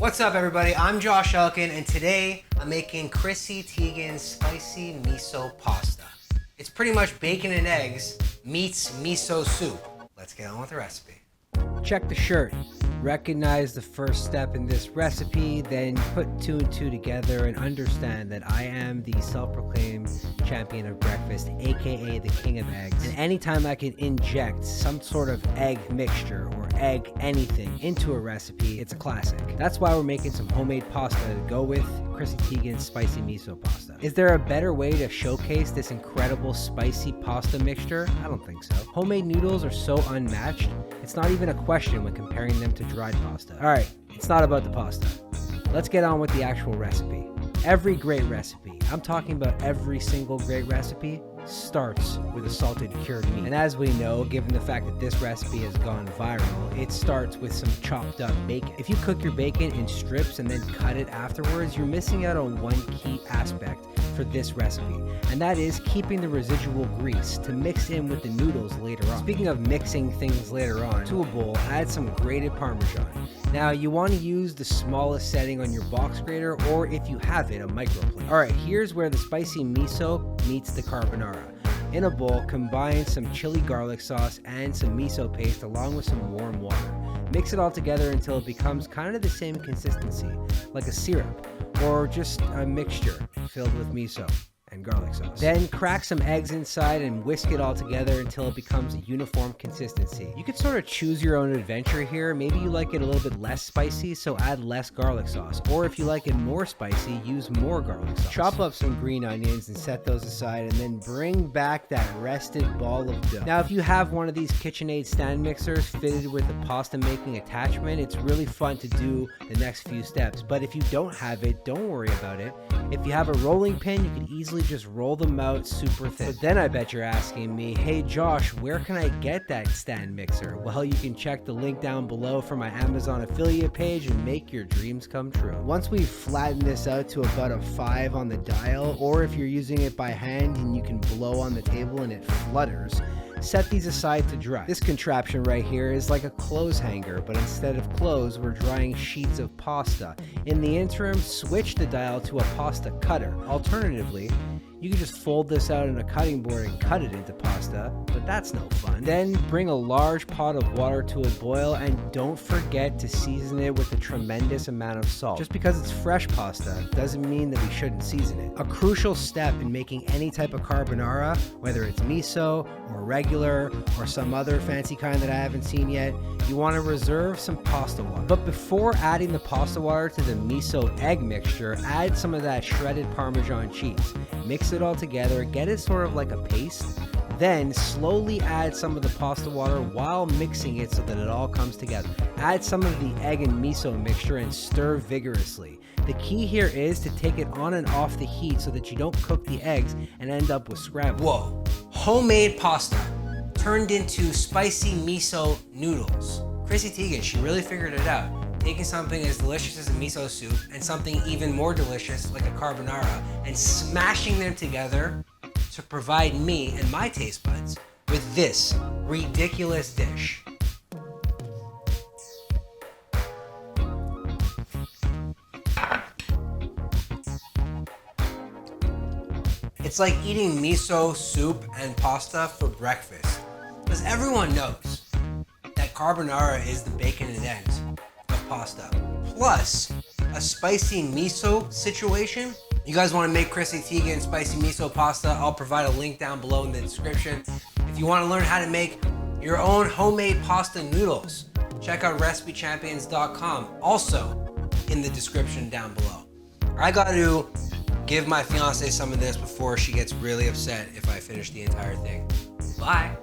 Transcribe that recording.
What's up everybody, I'm TheJoshElkin and today I'm making Chrissy Teigen's spicy miso pasta. It's pretty much bacon and eggs meets miso soup. Let's get on with the recipe. Check the shirt. Recognize the first step in this recipe, then put two and two together and understand that I am the self-proclaimed champion of breakfast, aka the king of eggs. And anytime I can inject some sort of egg mixture or egg anything into a recipe, it's a classic. That's why we're making some homemade pasta to go with Chrissy Teigen's spicy miso pasta. Is there a better way to showcase this incredible spicy pasta mixture? I don't think so. Homemade noodles are so unmatched, it's not even a question when comparing them to dried pasta. Alright, it's not about the pasta. Let's get on with the actual recipe. Every great recipe, I'm talking about every single great recipe, starts with a salted cured meat. And as we know, given the fact that this recipe has gone viral, it starts with some chopped up bacon. If you cook your bacon in strips and then cut it afterwards, you're missing out on one key aspect for this recipe, and that is keeping the residual grease to mix in with the noodles later on. Speaking of mixing things later on, to a bowl, add some grated Parmesan. Now you want to use the smallest setting on your box grater, or if you have it, a microplane. Alright, here's where the spicy miso meets the carbonara. In a bowl, combine some chili garlic sauce and some miso paste along with some warm water. Mix it all together until it becomes kind of the same consistency, like a syrup, or just a mixture filled with miso and garlic sauce. Then crack some eggs inside and whisk it all together until it becomes a uniform consistency. You could sort of choose your own adventure here. Maybe you like it a little bit less spicy, so add less garlic sauce. Or if you like it more spicy, use more garlic sauce. Chop up some green onions and set those aside, and then bring back that rested ball of dough. Now if you have one of these KitchenAid stand mixers fitted with a pasta making attachment, it's really fun to do the next few steps. But if you don't have it, don't worry about it. If you have a rolling pin, you can easily just roll them out super thin. But then I bet you're asking me, hey Josh, where can I get that stand mixer? Well, you can check the link down below for my Amazon affiliate page and make your dreams come true. Once we flatten this out to about a 5 on the dial, or if you're using it by hand and you can blow on the table and it flutters, set these aside to dry. This contraption right here is like a clothes hanger, but instead of clothes, we're drying sheets of pasta. In the interim, switch the dial to a pasta cutter. Alternatively, you can just fold this out on a cutting board and cut it into pasta, but that's no fun. Then bring a large pot of water to a boil and don't forget to season it with a tremendous amount of salt. Just because it's fresh pasta doesn't mean that we shouldn't season it. A crucial step in making any type of carbonara, whether it's miso or regular or some other fancy kind that I haven't seen yet, you want to reserve some pasta water. But before adding the pasta water to the miso egg mixture, add some of that shredded Parmesan cheese. Mix it all together, get it sort of like a paste, then slowly add some of the pasta water while mixing it so that it all comes together. Add some of the egg and miso mixture and stir vigorously. The key here is to take it on and off the heat so that you don't cook the eggs and end up with scramble. Whoa, homemade pasta turned into spicy miso noodles. Chrissy Teigen, she really figured it out. Taking something as delicious as a miso soup and something even more delicious like a carbonara and smashing them together to provide me and my taste buds with this ridiculous dish. It's like eating miso soup and pasta for breakfast. Because everyone knows that carbonara is the bacon and eggs of pasta. Plus, a spicy miso situation. You guys want to make Chrissy Teigen spicy miso pasta? I'll provide a link down below in the description. If you want to learn how to make your own homemade pasta noodles, check out recipechampions.com, also in the description down below. I got to give my fiance some of this before she gets really upset if I finish the entire thing. Bye.